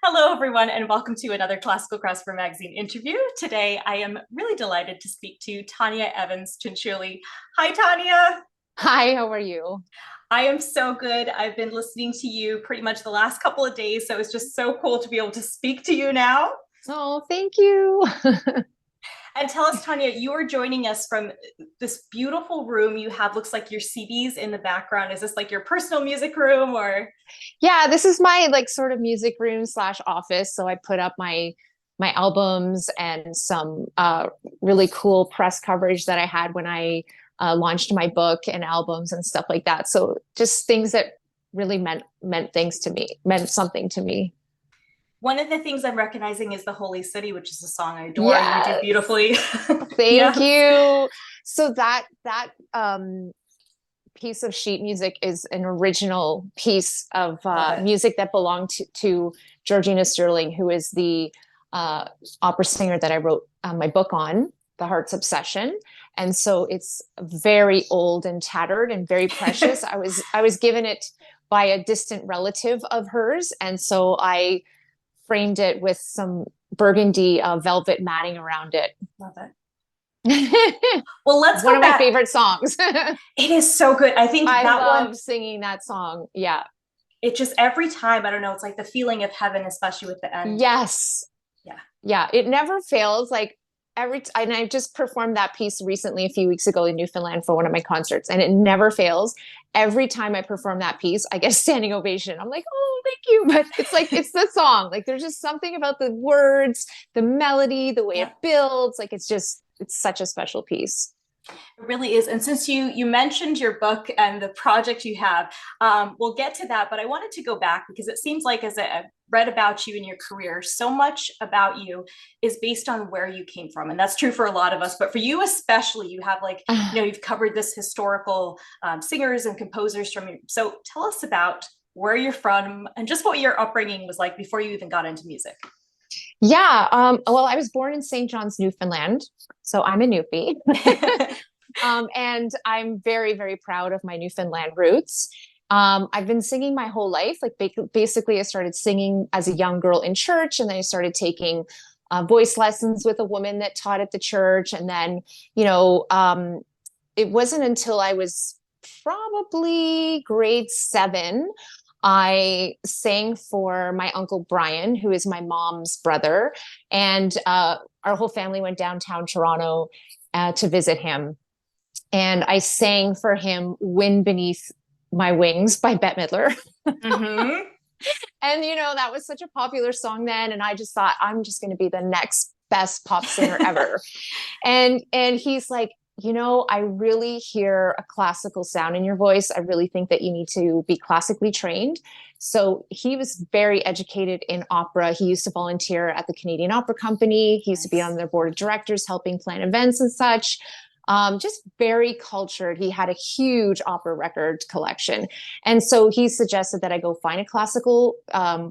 Hello, everyone, and welcome to another Classical Crossover Magazine interview. Today, I am really delighted to speak to Tonia Evans Cianciulli. Hi, Tonia. Hi, how are you? I am so good. I've been listening to you pretty much the last couple of days, so it's just so cool to be able to speak to you now. Oh, thank you. And tell us, Tonia, you are joining us from this beautiful room you have. Looks like your CDs in the background. Is this like your personal music room or? Yeah, this is my like sort of music room slash office. So I put up my albums and some really cool press coverage that I had when I launched my book and albums and stuff like that. So just things that really meant things to me, meant something to me. One of the things I'm recognizing is the Holy City, which is a song I adore and you do Yes. beautifully. Thank Yes, you. So that piece of sheet music is an original piece of love it. music that belonged to Georgina Sterling, who is the uh, opera singer that I wrote my book on, The Heart's Obsession. And so it's very old and tattered and very precious. I was given it by a distant relative of hers, and so I framed it with some burgundy velvet matting around it. Love it. It's Well, let's one go of my back. favorite songs. It is so good. I think I that one, love singing that song. Yeah. it just every time, I don't know, it's like the feeling of heaven, especially with the end. Yes. Yeah. Yeah. It never fails. Like and I just performed that piece recently a few weeks ago in Newfoundland for one of my concerts, and it never fails. Every time I perform that piece, I get a standing ovation. I'm like, oh, thank you. But it's like, it's the song. Like there's just something about the words, the melody, the way it Yeah. builds. Like it's such a special piece. It really is. And since you mentioned your book and the project you have, we'll get to that. But I wanted to go back because it seems like as I read about you and your career, so much about you is based on where you came from, and that's true for a lot of us. But for you especially, you have like you've covered this historical singers and composers from. So tell us about where you're from and just what your upbringing was like before you even got into music. Yeah. Well, I was born in St. John's, Newfoundland. So I'm a Newfie. And I'm very, very proud of my Newfoundland roots. I've been singing my whole life. Like basically, I started singing as a young girl in church, and then I started taking voice lessons with a woman that taught at the church. And then, you know, it wasn't until I was probably grade 7 I sang for my uncle Brian, who is my mom's brother, and our whole family went downtown Toronto to visit him. And I sang for him "Wind Beneath My Wings" by Bette Midler. Mm-hmm. And that was such a popular song then, and I just thought I'm just going to be the next best pop singer ever. And he's like, I really hear a classical sound in your voice. I really think that you need to be classically trained. So he was very educated in opera. He used to volunteer at the Canadian Opera Company. He used to be Nice. on their board of directors, helping plan events and such. Just very cultured. He had a huge opera record collection. And so he suggested that I go find a classical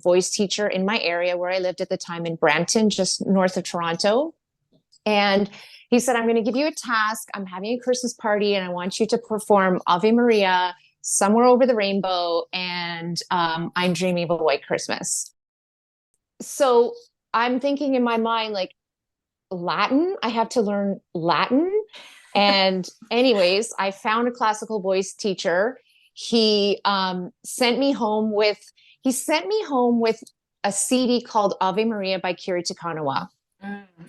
voice teacher in my area where I lived at the time in Brampton, just north of Toronto. And he said, I'm going to give you a task. I'm having a Christmas party and I want you to perform Ave Maria, Somewhere Over the Rainbow, and I'm Dreaming of a White Christmas. So I'm thinking in my mind, like, Latin, I have to learn Latin. And, anyways, I found a classical voice teacher. He sent me home with a CD called Ave Maria by Kiri Te Kanawa.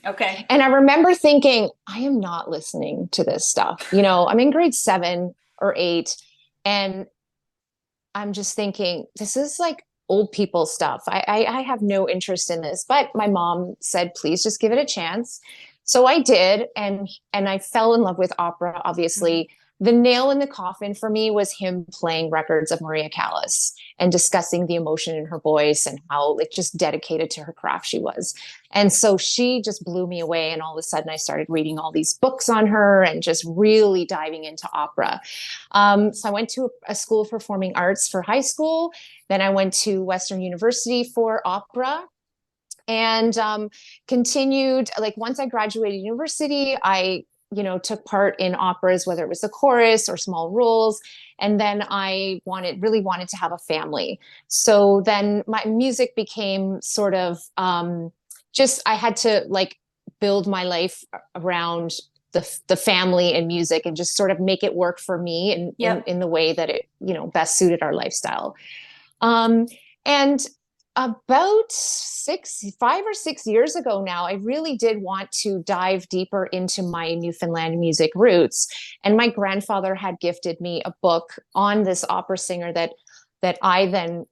Okay. And I remember thinking, I am not listening to this stuff. I'm in grade 7 or 8, and I'm just thinking, this is like old people stuff. I have no interest in this. But my mom said, please just give it a chance. So I did, and I fell in love with opera, obviously. The nail in the coffin for me was him playing records of Maria Callas and discussing the emotion in her voice and how like just dedicated to her craft she was. And so she just blew me away. And all of a sudden I started reading all these books on her and just really diving into opera. So I went to a school of performing arts for high school. Then I went to Western University for opera and continued. Like once I graduated university, I took part in operas, whether it was the chorus or small roles. And then I really wanted to have a family. So then my music became sort of just, I had to like build my life around the family and music and just sort of make it work for me in the way that it, best suited our lifestyle. And about 5 or 6 years ago now, I really did want to dive deeper into my Newfoundland music roots. And my grandfather had gifted me a book on this opera singer that I then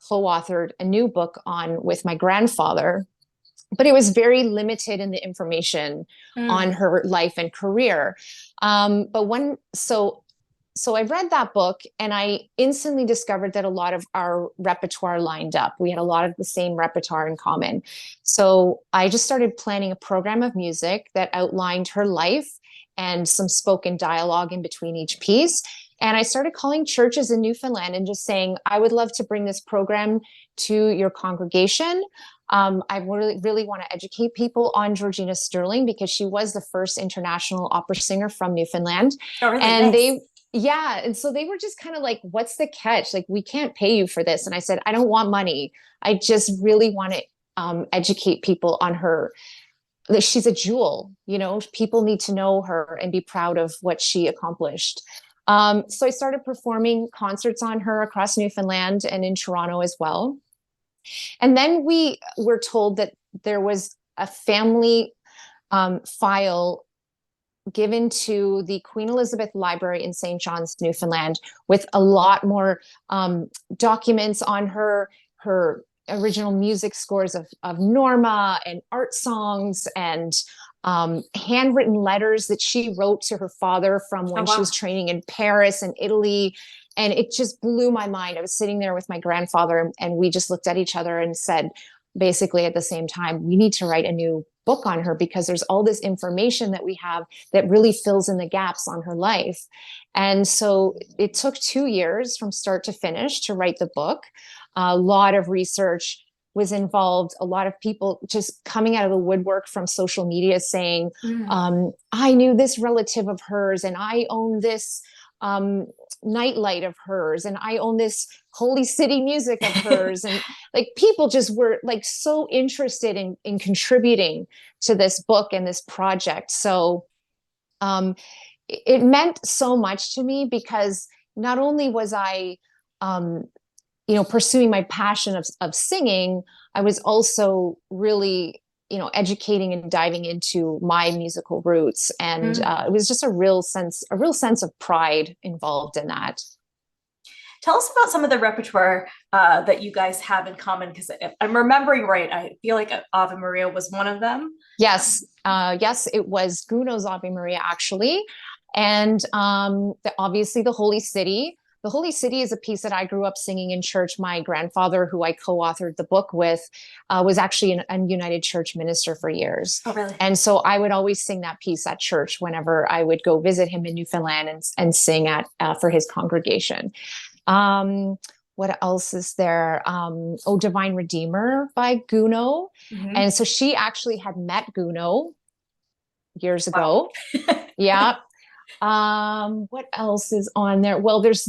co-authored a new book on with my grandfather. But it was very limited in the information on her life and career. So I read that book and I instantly discovered that a lot of our repertoire lined up. We had a lot of the same repertoire in common. So I just started planning a program of music that outlined her life and some spoken dialogue in between each piece. And I started calling churches in Newfoundland and just saying, I would love to bring this program to your congregation. I really want to educate people on Georgina Sterling because she was the first international opera singer from Newfoundland. Oh, really? And Nice. and so they were just kind of like, what's the catch? Like, we can't pay you for this. And I said, I don't want money. I just really want to educate people on her. She's a jewel, people need to know her and be proud of what she accomplished. So I started performing concerts on her across Newfoundland and in Toronto as well. And then we were told that there was a family file given to the Queen Elizabeth Library in St. John's, Newfoundland, with a lot more documents on her original music scores of Norma and art songs and handwritten letters that she wrote to her father from when she was training in Paris and Italy. And it just blew my mind. I was sitting there with my grandfather and we just looked at each other and said, basically at the same time, we need to write a new book on her because there's all this information that we have that really fills in the gaps on her life. And so it took 2 years from start to finish to write the book. A lot of research was involved, a lot of people just coming out of the woodwork from social media saying, I knew this relative of hers and I own this nightlight of hers and I own this holy city music of hers. And like people just were like so interested in contributing to this book and this project. So it meant so much to me because not only was I pursuing my passion of singing, I was also really educating and diving into my musical roots. And it was just a real sense of pride involved in that. Tell us about some of the repertoire that you guys have in common, because if I'm remembering right, I feel like Ave Maria was one of them. Yes, it was Gounod's Ave Maria, actually. And obviously the Holy City. The Holy City is a piece that I grew up singing in church. My grandfather, who I co-authored the book with, was actually a United Church minister for years. Oh, really? And so I would always sing that piece at church whenever I would go visit him in Newfoundland and sing for his congregation. What else is there? Divine Redeemer by Gounod. And so she actually had met Gounod years ago. Yeah. What else is on there? Well, there's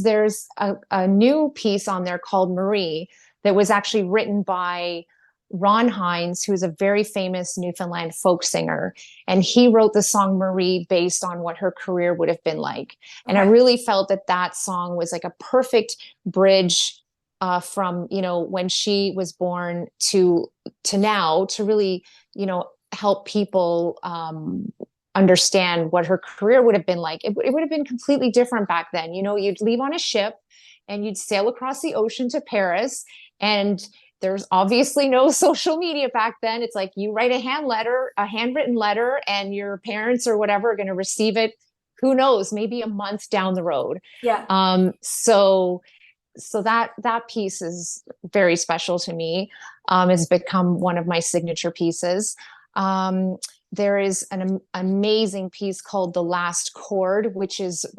a new piece on there called Marie that was actually written by Ron Hines, who is a very famous Newfoundland folk singer. And he wrote the song Marie based on what her career would have been like. And I really felt that song was like a perfect bridge from, when she was born to now, to really, help people understand what her career would have been like. It would have been completely different back then. You'd leave on a ship and you'd sail across the ocean to Paris, and there's obviously no social media back then. It's like you write a handwritten letter, and your parents or whatever are going to receive it. Who knows? Maybe a month down the road. Yeah. So that piece is very special to me. It's become one of my signature pieces. There is an amazing piece called The Last Chord,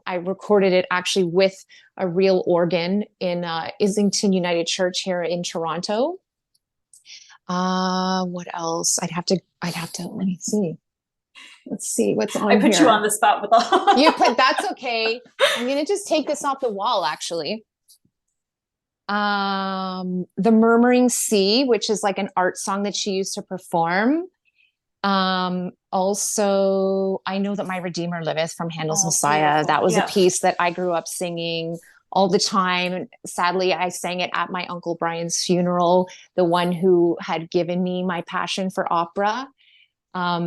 I recorded it actually with a real organ in Islington United Church here in Toronto. What else? I'd have to, let me see. Let's see what's I on put you on here. the spot with all. You put, that's okay. I'm going to just take this off the wall, actually. The Murmuring Sea, which is like an art song that she used to perform. Also, I Know That My Redeemer Liveth from Handel's Oh, Messiah. beautiful. That was a Yeah. piece that I grew up singing all the time. Sadly, I sang it at my Uncle Brian's funeral, the one who had given me my passion for opera.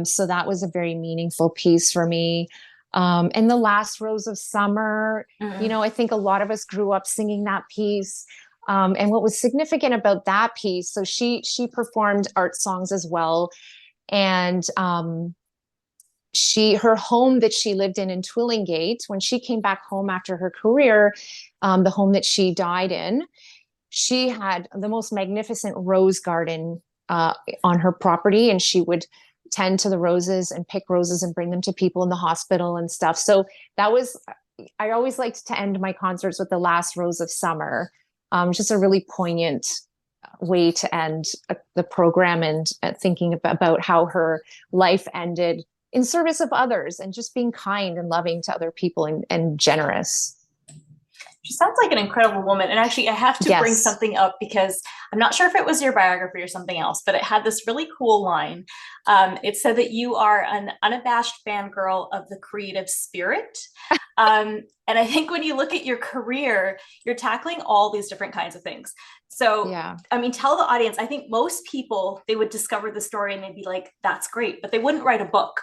So that was a very meaningful piece for me. And The Last Rose of Summer, you Mm. know, I think a lot of us grew up singing that piece. And what was significant about that piece, so she performed art songs as well. And her home that she lived in Twillingate, when she came back home after her career, the home that she died in, she had the most magnificent rose garden on her property, and she would tend to the roses and pick roses and bring them to people in the hospital and stuff. So that was, I always liked to end my concerts with The Last Rose of Summer. Just a really poignant way to end the program, and thinking about how her life ended in service of others and just being kind and loving to other people, and generous. She sounds like an incredible woman. And actually, I have to bring Yes. something up because I'm not sure if it was your biography or something else, but it had this really cool line. It said that you are an unabashed fangirl of the creative spirit. And I think when you look at your career, you're tackling all these different kinds of things. So, Yeah. I mean, tell the audience, I think most people, they would discover the story and they'd be like, that's great, but they wouldn't write a book.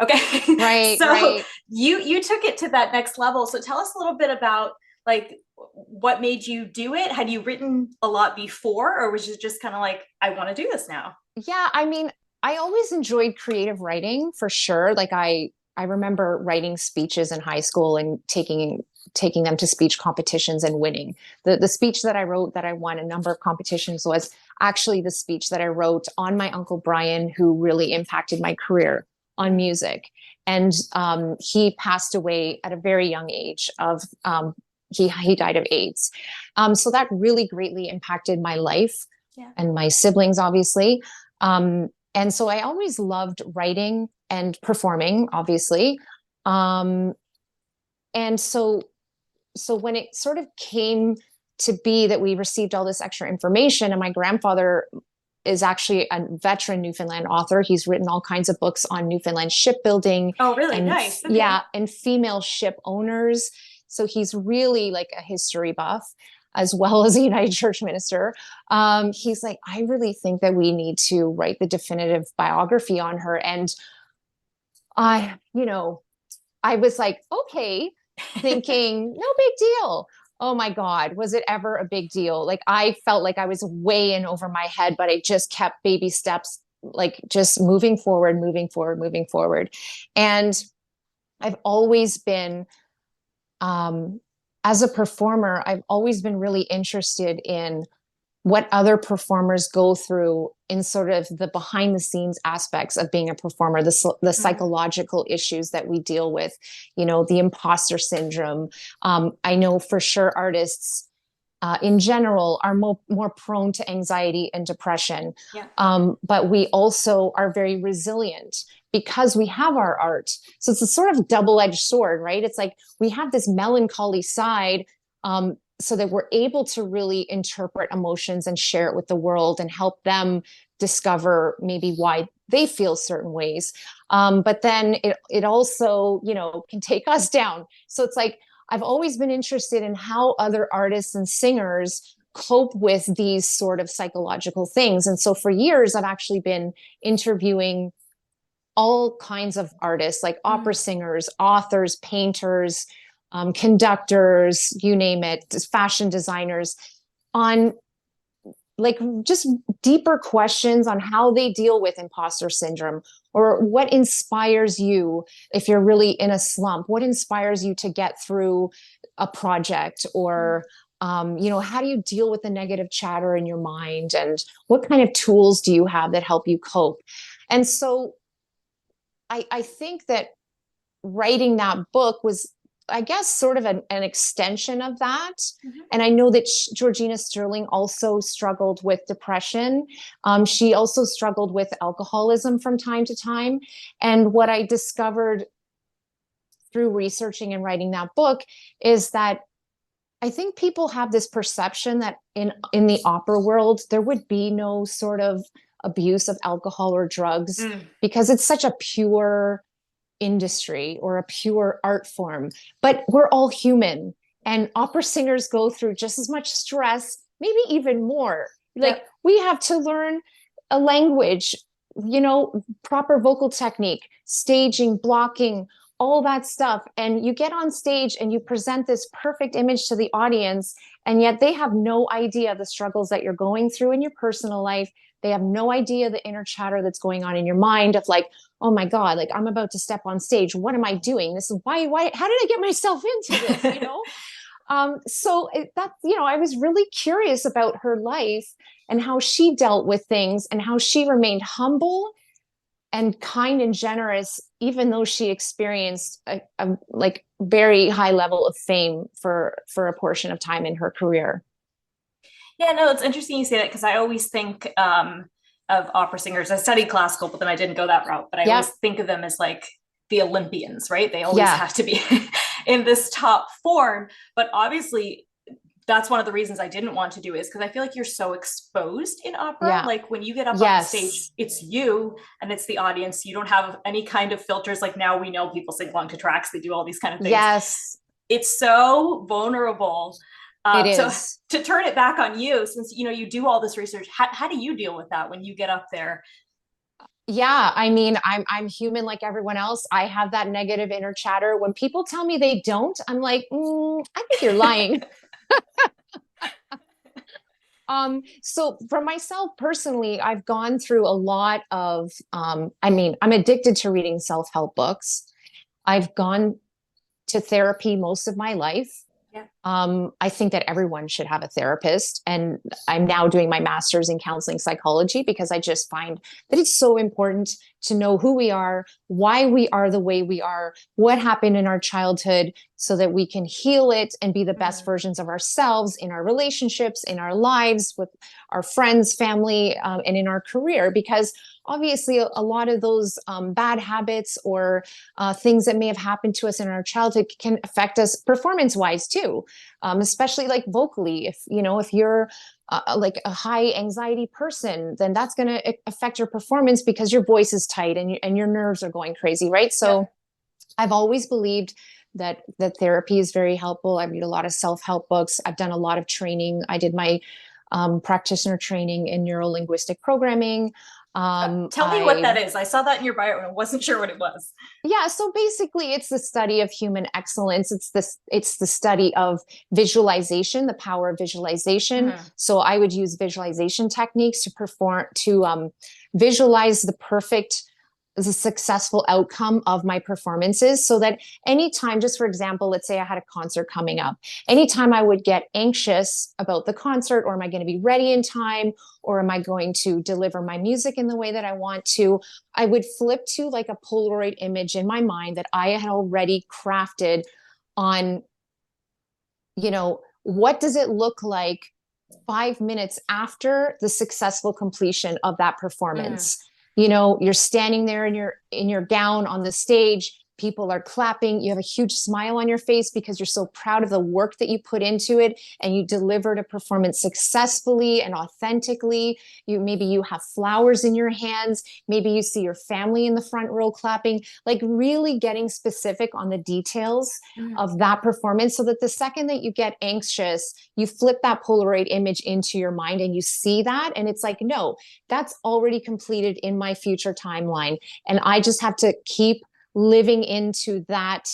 Okay. Right, So right. you took it to that next level. So tell us a little bit about like what made you do it. Had you written a lot before, or was it just kind of like, I want to do this now? Yeah, I mean, I always enjoyed creative writing for sure. Like I remember writing speeches in high school and taking them to speech competitions and winning. The speech that I wrote that I won a number of competitions was actually the speech that I wrote on my Uncle Brian, who really impacted my career on Mm. music. And he passed away at a very young age of he died of AIDS. So that really greatly impacted my life Yeah. and my siblings, obviously. And so I always loved writing and performing, obviously. Um, and so when it sort of came to be that we received all this extra information, and my grandfather is actually a veteran Newfoundland author. He's written all kinds of books on Newfoundland shipbuilding Oh, really? and Nice. yeah, Okay. and female ship owners. So he's really like a history buff as well as a United Church minister. He's like, I really think that we need to write the definitive biography on her. And I was like, okay, thinking, no big deal. Oh my God, was it ever a big deal? Like I felt like I was way in over my head, but I just kept baby steps, like just moving forward, moving forward, moving forward. And I've always been, um, as a performer, I've always been really interested in what other performers go through in sort of the behind the scenes aspects of being a performer, the Mm. psychological issues that we deal with, the imposter syndrome. I know for sure artists in general are more prone to anxiety and depression. Yeah. But we also are very resilient because we have our art. So it's a sort of double-edged sword, right? It's like we have this melancholy side, so that we're able to really interpret emotions and share it with the world and help them discover maybe why they feel certain ways. But then it also, can take us down. So it's like, I've always been interested in how other artists and singers cope with these sort of psychological things. And so for years, I've actually been interviewing all kinds of artists, like opera Mm. singers, authors, painters, conductors, you name it, fashion designers, on like just deeper questions on how they deal with imposter syndrome, or what inspires you if you're really in a slump, what inspires you to get through a project, or how do you deal with the negative chatter in your mind, and what kind of tools do you have that help you cope. And so I think that writing that book was I guess, sort of an extension of that. Mhm. And I know that Georgina Sterling also struggled with depression. She also struggled with alcoholism from time to time. And what I discovered through researching and writing that book is that I think people have this perception that in the opera world, there would be no sort of abuse of alcohol or drugs Mm. because it's such a pure industry or a pure art form. But we're all human, and opera singers go through just as much stress, maybe even more. Like, Yep. we have to learn a language, proper vocal technique, staging, blocking, all that stuff. And you get on stage and you present this perfect image to the audience, and yet they have no idea the struggles that you're going through in your personal life. They have no idea the inner chatter that's going on in your mind of like, oh my God, like, I'm about to step on stage. What am I doing? This is why, how did I get myself into this? I was really curious about her life and how she dealt with things and how she remained humble and kind and generous, even though she experienced a like very high level of fame for a portion of time in her career. Yeah, no, it's interesting you say that because I always think of opera singers. I studied classical, but then I didn't go that route. But I always Yep. think of them as like the Olympians, right? They always Yeah. have to be in this top form. But obviously, that's one of the reasons I didn't want to do it, is because I feel like you're so exposed in opera. Yeah. Like when you get up on the stage, Yes. it's you and it's the audience. You don't have any kind of filters. Like now we know people sing along to tracks, they do all these kind of things. Yes. It's so vulnerable. It So is. to turn it back on you, since you do all this research, how do you deal with that when you get up there? Yeah, I mean, I'm human like everyone else. I have that negative inner chatter. When people tell me they don't, I'm like, I think you're lying. So for myself personally, I've gone through a lot of, I mean, I'm addicted to reading self-help books. I've gone to therapy most of my life. Yeah. I think that everyone should have a therapist. And I'm now doing my master's in counseling psychology because I just find that it's so important to know who we are, why we are the way we are, what happened in our childhood, so that we can heal it and be the best Mm. versions of ourselves in our relationships, in our lives, with our friends, family, and in our career. Because obviously, a lot of those bad habits or things that may have happened to us in our childhood can affect us performance wise too, especially like vocally. If you're like a high anxiety person, then that's going to affect your performance because your voice is tight and your nerves are going crazy, right? Yep. So I've always believed that therapy is very helpful. I read a lot of self-help books. I've done a lot of training. I did my practitioner training in neuro-linguistic programming. Tell me what I that is. I saw that in your bio and I wasn't sure what it was. Yeah, so basically it's the study of human excellence. It's the study of visualization, the power of visualization. Mm-hmm. So I would use visualization techniques to visualize the successful outcome of my performances, so that anytime, just for example, let's say I had a concert coming up, anytime I would get anxious about the concert, or am I going to be ready in time, or am I going to deliver my music in the way that I want to, I would flip to like a Polaroid image in my mind that I had already crafted on, what does it look like 5 minutes after the successful completion of that Mm. performance. You're standing there in your gown on the stage, people are clapping, you have a huge smile on your face because you're so proud of the work that you put into it, and you delivered a performance successfully and authentically. Maybe you have flowers in your hands, maybe you see your family in the front row clapping, like really getting specific on the details Mm. of that performance, so that the second that you get anxious, you flip that Polaroid image into your mind and you see that, and it's like, no, that's already completed in my future timeline, and I just have to keep living into that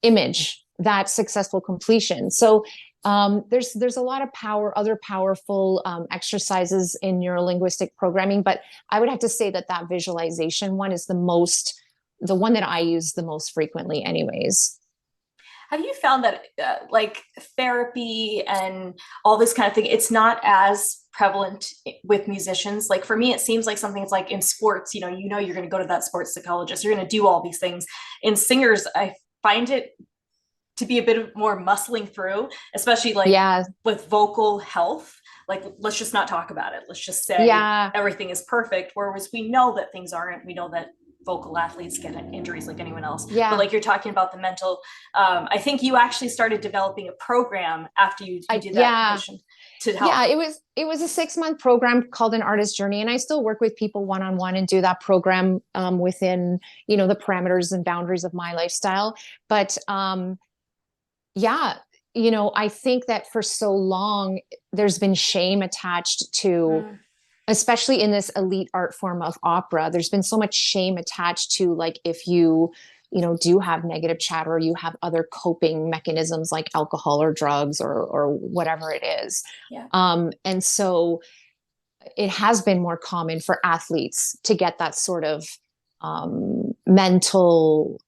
image, that successful completion. So there's a lot of other powerful exercises in neurolinguistic programming, but I would have to say that visualization one is the one that I use the most frequently, anyways. Have you found that like therapy and all this kind of thing, it's not as prevalent with musicians? Like for me, it seems like something it's like in sports, you're going to go to that sports psychologist, you're going to do all these things. In singers, I find it to be a bit more muscling through, especially like Yeah. with vocal health. Like, let's just not talk about it. Let's just say Yeah. everything is perfect. Whereas we know that things aren't. We know that vocal athletes get injuries like anyone else. But Yeah. like you're talking about the mental, I think you actually started developing a program after you did that Yeah. condition to Yeah, help. it was a 6-month program called an artist journey, and I still work with people one-on-one and do that program within the parameters and boundaries of my lifestyle. But yeah, I think that for so long there's been shame attached to, Mm, especially in this elite art form of opera, there's been so much shame attached to, like, if do have negative chatter, or you have other coping mechanisms like alcohol or drugs or whatever it is. yeah. And so it has been more common for athletes to get that sort of mental,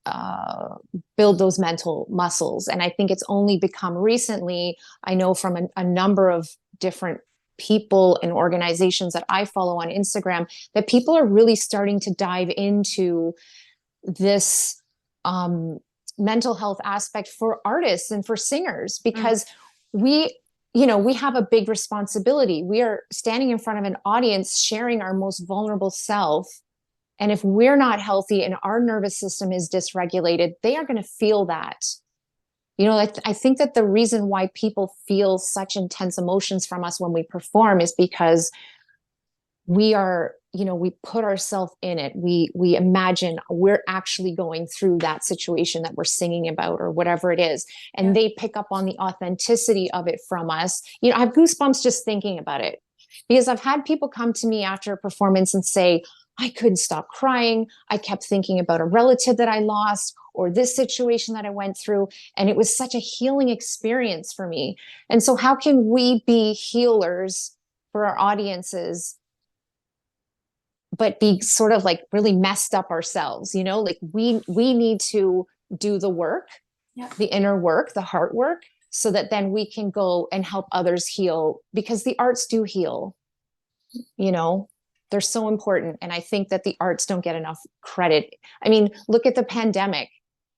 build those mental muscles. And I think it's only become recently, I know from a number of different people and organizations that I follow on Instagram, that people are really starting to dive into this mental health aspect for artists and for singers, Mm, because we have a big responsibility. We are standing in front of an audience sharing our most vulnerable self, and if we're not healthy and our nervous system is dysregulated, they are going to feel that. I think that the reason why people feel such intense emotions from us when we perform is because we put ourselves in it. We imagine we're actually going through that situation that we're singing about or whatever it is, and yeah. they pick up on the authenticity of it from us. I have goosebumps just thinking about it, because I've had people come to me after a performance and say, I couldn't stop crying. I kept thinking about a relative that I lost, or this situation that I went through, and it was such a healing experience for me. And so how can we be healers for our audiences but be sort of like really messed up ourselves? Like, we need to do the work, Yeah. the inner work, the heart work, so that then we can go and help others heal, because the arts do heal. They're so important, and I think that the arts don't get enough credit. I mean, look at the pandemic.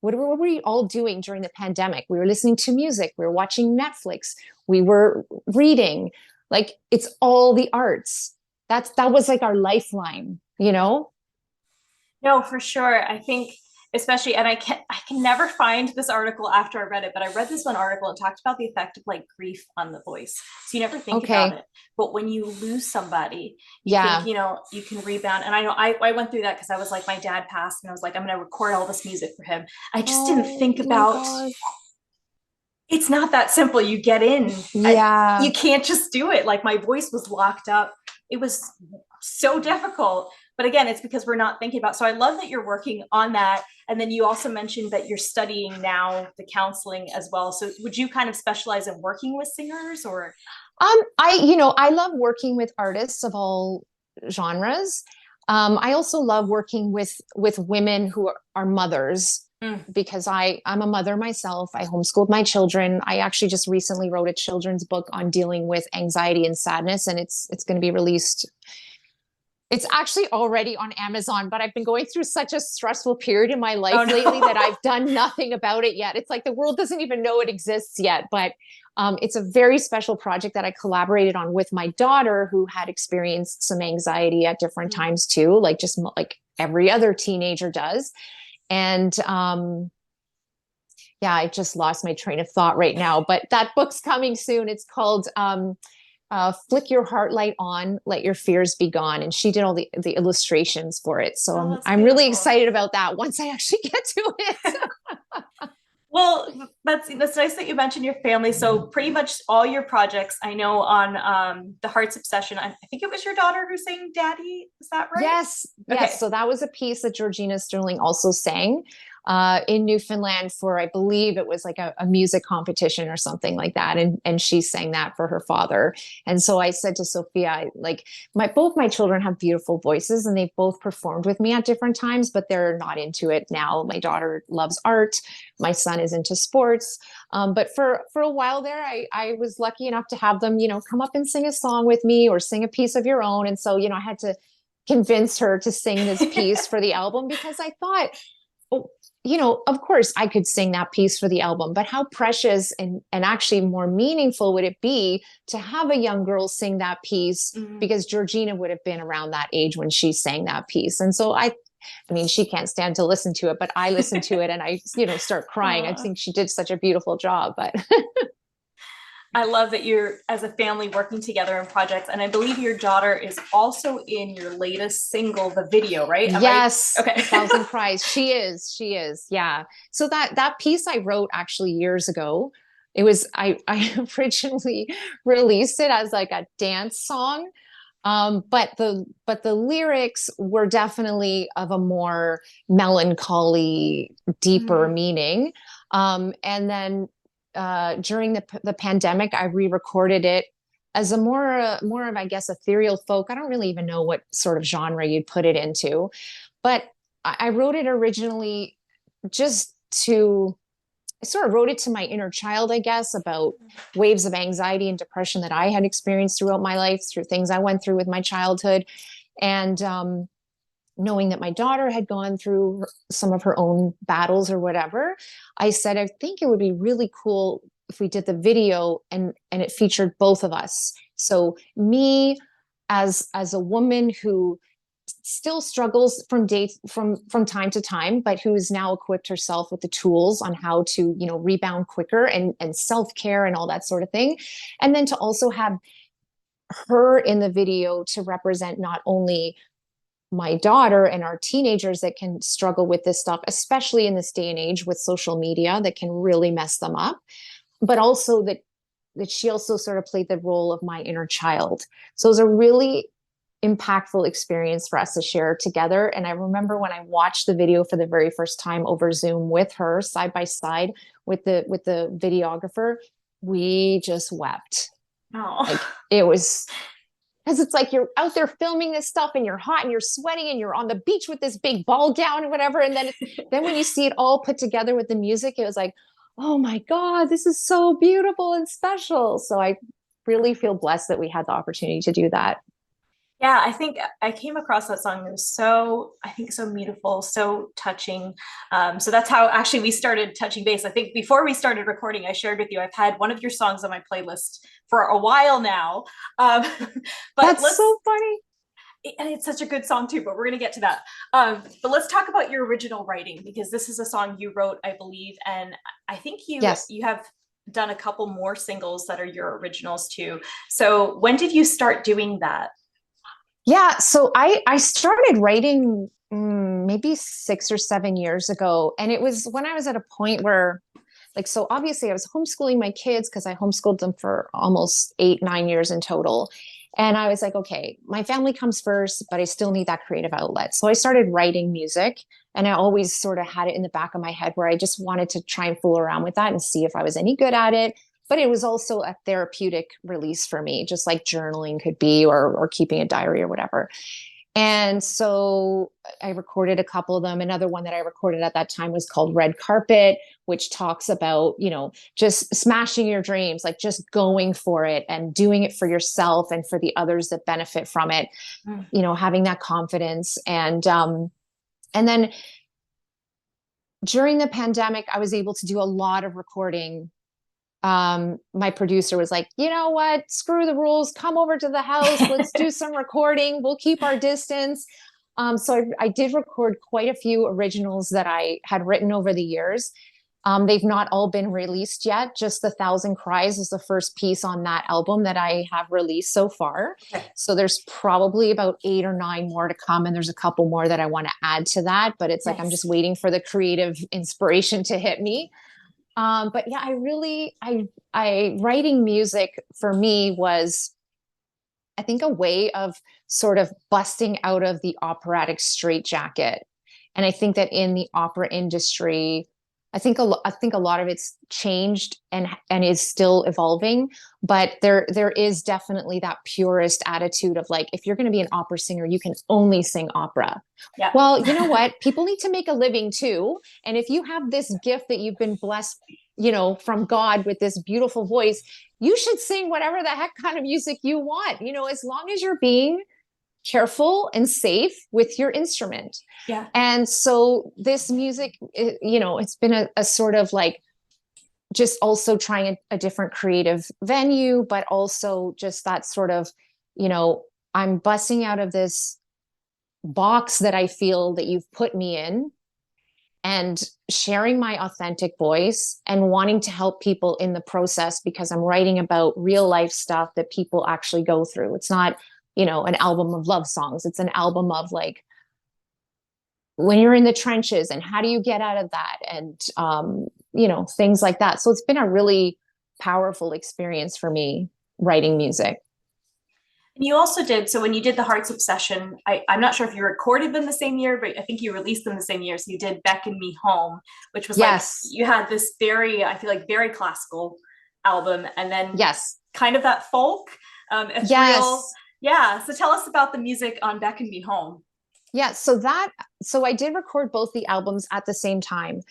What were we all doing during the pandemic? We were listening to music, we were watching Netflix, we were reading. Like, it's all the arts. That was like our lifeline. No, for sure. I think especially, and I can never find this article after I read it, but I read this one article and talked about the effect of like grief on the voice. So you never think about Okay. it. But when you lose somebody, you think, Yeah. you can rebound. And I know I went through that because I was like, my dad passed and I was like, I'm gonna record all this music for him. I just didn't Oh think my about God. it's not that simple. You get in, Yeah. you can't just do it. Like, my voice was locked up. It was so difficult. But again, it's because we're not thinking about. So I love that you're working on that. And then you also mentioned that you're studying now the counseling as well. So would you kind of specialize in working with singers, or? I love working with artists of all genres. I also love working with women who are mothers, Mm, because I'm a mother myself. I homeschooled my children. I actually just recently wrote a children's book on dealing with anxiety and sadness, and it's going to be released. It's actually already on Amazon, but I've been going through such a stressful period in my oh life lately that no. I've done nothing about it yet. It's like the world doesn't even know it exists yet. But it's a very special project that I collaborated on with my daughter, who had experienced some anxiety at different Mm. times too, like just like every other teenager does. And yeah, I just lost my train of thought right now, but that book's coming soon. It's called Flick Your Heart Light On, Let Your Fears Be Gone. And she did all the illustrations for it. So Oh, I'm, that's I'm really beautiful. excited about that once I actually get to it. Well, that's nice that you mentioned your family. So pretty much all your projects, I know on the Heart's Obsession. I think it was your daughter who sang "Daddy." Is that right? Yes, yes. Okay. So that was a piece that Georgina Sterling also sang in Newfoundland for, I believe it was like a music competition or something like that, and she sang that for her father. And so I said to Sophia, like, both my children have beautiful voices, and they've both performed with me at different times, but they're not into it now. My daughter loves art, my son is into sports. But for a while there, I was lucky enough to have them, come up and sing a song with me or sing a piece of your own. And so, I had to convince her to sing this piece for the album, because I thought, oh, of course I could sing that piece for the album, but how precious and actually more meaningful would it be to have a young girl sing that piece, Mhm. because Georgina would have been around that age when she sang that piece. And so I mean, she can't stand to listen to it, but I listen to it and I, start crying. I Aw. think she did such a beautiful job, but I love that you're as a family working together in projects. And I believe your daughter is also in your latest single, the video, right? Am I yes, okay? a thousand cries. She is. Yeah. So that piece I wrote actually years ago. I originally released it as like a dance song. But the lyrics were definitely of a more melancholy, deeper Mhm. meaning. And then during the pandemic, I re-recorded it as a more of, I guess, ethereal folk. I don't really even know what sort of genre you'd put it into, but I wrote it originally just to I sort of wrote it to my inner child, I guess, about waves of anxiety and depression that I had experienced throughout my life, through things I went through with my childhood. And knowing that my daughter had gone through some of her own battles or whatever, I said, I think it would be really cool if we did the video and it featured both of us. So me as a woman who still struggles from time to time, but who's now equipped herself with the tools on how to, rebound quicker and self-care and all that sort of thing. And then to also have her in the video to represent not only my daughter and our teenagers that can struggle with this stuff, especially in this day and age with social media that can really mess them up, but also that she also sort of played the role of my inner child. So it was a really impactful experience for us to share together. And I remember when I watched the video for the very first time over Zoom with her side by side with the videographer, we just wept. Oh. Like it was, because it's like you're out there filming this stuff and you're hot and you're sweating and you're on the beach with this big ball gown and whatever. And then when you see it all put together with the music, it was like, oh my God, this is so beautiful and special. So I really feel blessed that we had the opportunity to do that. Yeah, I think I came across that song. It was so, I think, so beautiful, so touching. So that's how actually we started touching base. I think before we started recording, I shared with you I've had one of your songs on my playlist for a while now. Um, but That's let's, so funny. and it's such a good song too. But we're gonna get to that. But let's talk about your original writing because this is a song you wrote, I believe, and I think you Yes. you have done a couple more singles that are your originals too. So when did you start doing that? Yeah. So I started writing maybe 6 or 7 years ago. And it was when I was at a point where, like, so obviously I was homeschooling my kids because I homeschooled them for almost 8, 9 years in total. And I was like, okay, my family comes first, but I still need that creative outlet. So I started writing music, and I always sort of had it in the back of my head where I just wanted to try and fool around with that and see if I was any good at it. But it was also a therapeutic release for me, just like journaling could be, or keeping a diary or whatever. And so I recorded a couple of them. Another one that I recorded at that time was called Red Carpet, which talks about, just smashing your dreams, like just going for it and doing it for yourself and for the others that benefit from it, Mm. having that confidence. And then during the pandemic, I was able to do a lot of recording. My producer was like, you know what, screw the rules, come over to the house, let's do some recording, we'll keep our distance. So I did record quite a few originals that I had written over the years. They've not all been released yet. Just The Thousand Cries is the first piece on that album that I have released so far. Okay. So there's probably about 8 or 9 more to come, and there's a couple more that I want to add to that, but it's like I'm just Nice. waiting for the creative inspiration to hit me. But yeah, I writing music for me was, I think, a way of sort of busting out of the operatic straitjacket. And I think that in the opera industry, I think a lot of it's changed and is still evolving, but there is definitely that purist attitude of like, if you're going to be an opera singer, you can only sing opera. Yeah. Well, you know what? People need to make a living too. And if you have this gift that you've been blessed, from God with this beautiful voice, you should sing whatever the heck kind of music you want, as long as you're being careful and safe with your instrument. Yeah. And so this music, it's been a sort of like just also trying a different creative venue, but also just that sort of, I'm busting out of this box that I feel that you've put me in and sharing my authentic voice and wanting to help people in the process because I'm writing about real life stuff that people actually go through. It's not, an album of love songs. It's an album of like when you're in the trenches and how do you get out of that and things like that. So it's been a really powerful experience for me writing music. And you also did, so when you did the Heart's Obsession, I'm not sure if you recorded them the same year, but I think you released them the same year. So you did Beckon Me Home, which was like, Yes. you had this very, I feel like very classical album, and then Yes. kind of that folk, ethereal. Yes. Yeah. So tell us about the music on Beckon Me Home. Yeah. So I did record both the albums at the same time.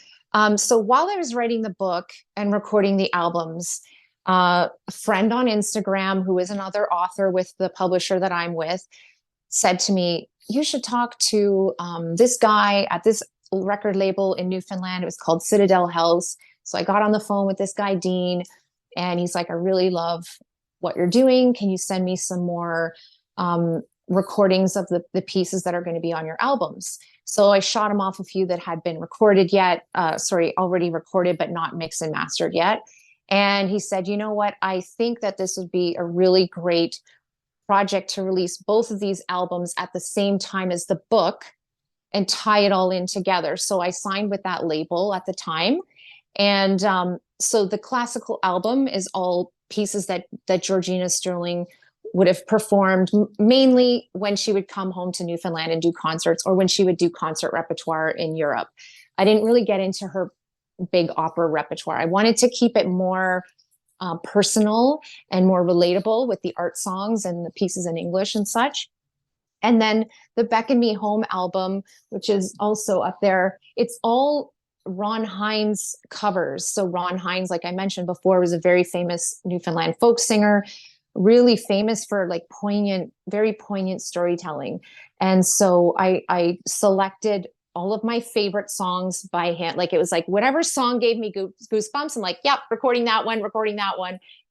So while I was writing the book and recording the albums, a friend on Instagram, who is another author with the publisher that I'm with, said to me, you should talk to this guy at this record label in Newfoundland. It was called Citadel House. So I got on the phone with this guy, Dean, and he's like, I really love what you're doing. Can you send me some more recordings of the pieces that are going to be on your albums? So I shot him off a few that had been recorded yet, already recorded, but not mixed and mastered yet. And he said, you know what? I think that this would be a really great project to release both of these albums at the same time as the book and tie it all in together. So I signed with that label at the time. And so the classical album is all pieces that Georgina Sterling would have performed mainly when she would come home to Newfoundland and do concerts, or when she would do concert repertoire in Europe. I didn't really get into her big opera repertoire. I wanted to keep it more personal and more relatable with the art songs and the pieces in English and such. And then the Beckon Me Home album, which is also up there, it's all Ron Hines covers. So Ron Hines, like I mentioned before, was a very famous Newfoundland folk singer, really famous for like very poignant storytelling. And so I selected all of my favorite songs by hand. Like it was like whatever song gave me goosebumps. I'm like, yep, recording that one.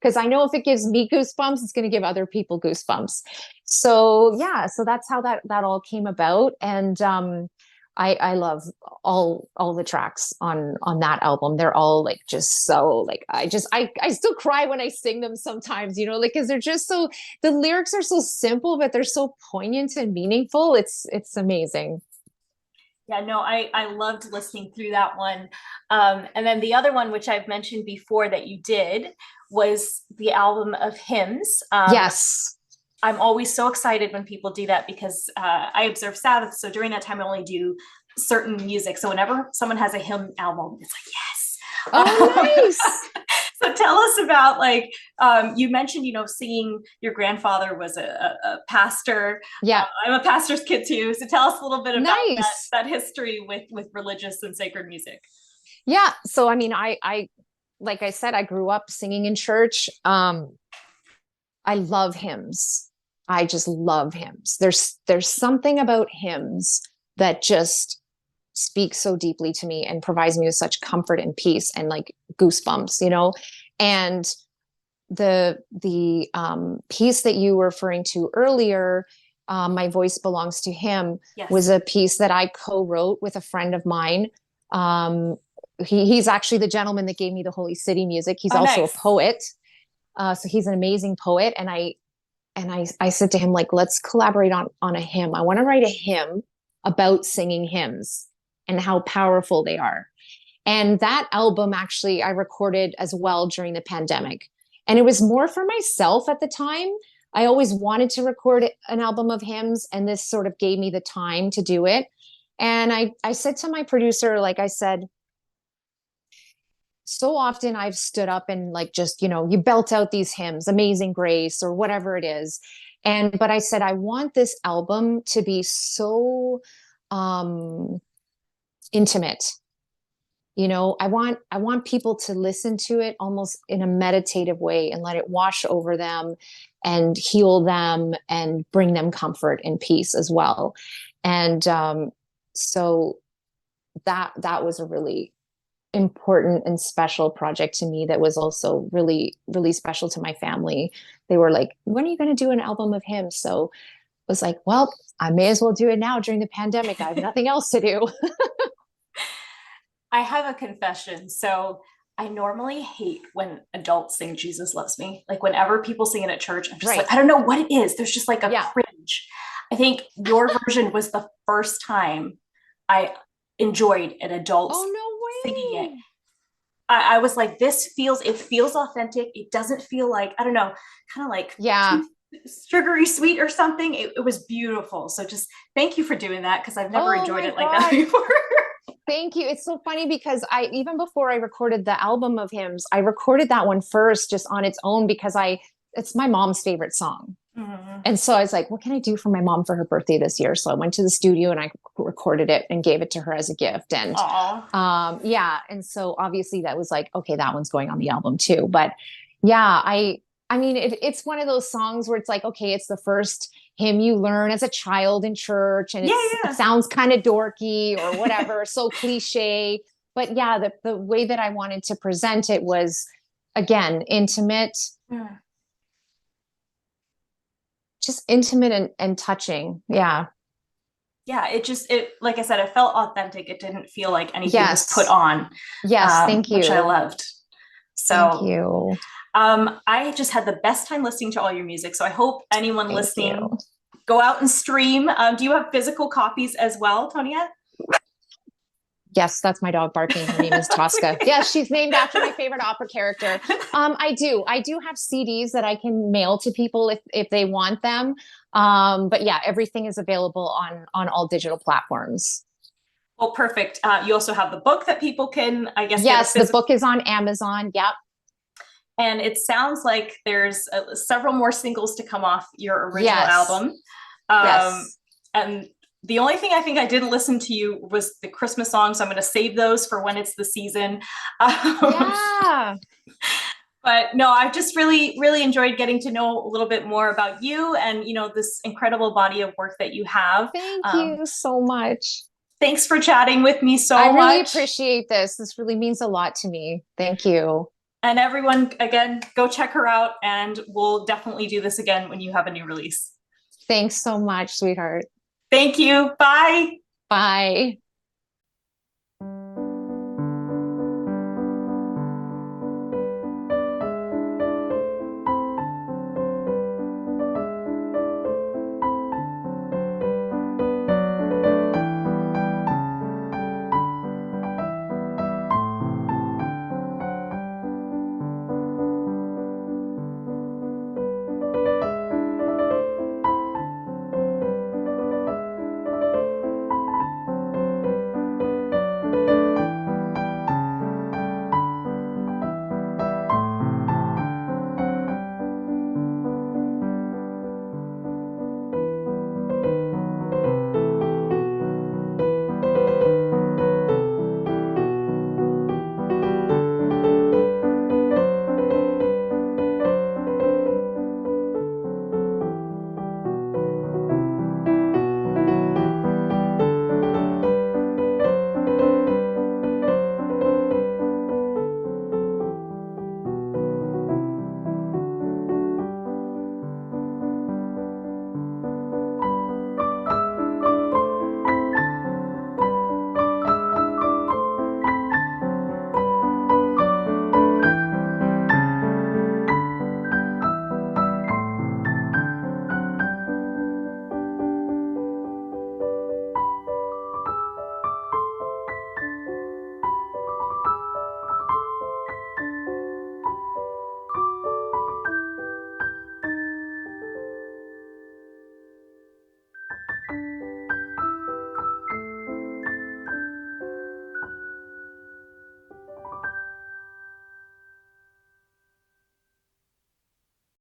Because I know if it gives me goosebumps, it's going to give other people goosebumps. So yeah, so that's how that all came about. And I love all the tracks on that album. They're all like just so like I still cry when I sing them sometimes, like because they're just so, the lyrics are so simple, but they're so poignant and meaningful. It's amazing. Yeah, no, I loved listening through that one. And then the other one, which I've mentioned before that you did, was the album of hymns. Yes. I'm always so excited when people do that because I observe Sabbath. So during that time, I only do certain music. So whenever someone has a hymn album, it's like, yes. Oh, nice. So tell us about like, you mentioned, singing, your grandfather was a pastor. Yeah. I'm a pastor's kid too. So tell us a little bit about nice. that history with religious and sacred music. Yeah. So, I mean, I, like I said, I grew up singing in church. I love hymns. I just love hymns. There's something about hymns that just speaks so deeply to me and provides me with such comfort and peace and like goosebumps, and the piece that you were referring to earlier, My Voice Belongs to Him, yes, was a piece that I co-wrote with a friend of mine. He's actually the gentleman that gave me the Holy City music. He's also nice. a poet. So he's an amazing poet. And I said to him, like, let's collaborate on a hymn. I want to write a hymn about singing hymns and how powerful they are. And that album actually I recorded as well during the pandemic. And it was more for myself at the time. I always wanted to record an album of hymns, and this sort of gave me the time to do it. And I said to my producer, like I said, so often I've stood up and like just, you belt out these hymns, Amazing Grace or whatever it is. But I said, I want this album to be so intimate I want people to listen to it almost in a meditative way and let it wash over them and heal them and bring them comfort and peace as well. And so that was a really important and special project to me, that was also really, really special to my family. They were like, when are you going to do an album of hymns? So I was like, well, I may as well do it now during the pandemic. I have nothing else to do. I have a confession. So I normally hate when adults sing Jesus Loves Me. Like whenever people sing it at church, I'm just Right. like, I don't know what it is. There's just like a Yeah. cringe. I think your version was the first time I enjoyed an adult Oh, singing no it. way. I was like, it feels authentic. It doesn't feel like, I don't know, kind of like Yeah. too sugary sweet or something. It was beautiful. So just thank you for doing that, because I've never Oh enjoyed my it like that God. before. Thank you. It's so funny because even before I recorded the album of hymns, I recorded that one first just on its own because it's my mom's favorite song. Mhm. And so I was like, what can I do for my mom for her birthday this year? So I went to the studio and I recorded it and gave it to her as a gift. And Aw. yeah. And so obviously that was like, okay, that one's going on the album too. But yeah, I mean, it's one of those songs where it's like, okay, it's the first hymn you learn as a child in church, and it Yeah, sounds kind of dorky or whatever, so cliche. But yeah, the way that I wanted to present it was, again, intimate, yeah. just intimate and touching. Yeah. Yeah, it like I said, it felt authentic. It didn't feel like anything was put Yes. on, Yes. Thank which I you. loved. Thank So you. I just had the best time listening to all your music. So I hope anyone Thank you. listening, go out and stream. Do you have physical copies as well, Tonia? Yes, that's my dog barking. Her name is Tosca. Yes, she's named after my favorite opera character. I do. I do have CDs that I can mail to people if they want them. But yeah, everything is available on all digital platforms. Well, perfect. You also have the book that people can, I guess, get a Yes, the physical. book is on Amazon. Yep. And it sounds like there's several more singles to come off your original Yes. album. Um, Yes. and the only thing I think I didn't listen to you was the Christmas songs. So I'm going to save those for when it's the season. Um, Yeah. but no, I've just really, really enjoyed getting to know a little bit more about you and, this incredible body of work that you have. Thank Um, you so much. Thanks for chatting with me I so really much. appreciate this. This really means a lot to me. Thank you. And everyone, again, go check her out, and we'll definitely do this again when you have a new release. Thanks so much, sweetheart. Thank you. Bye. Bye.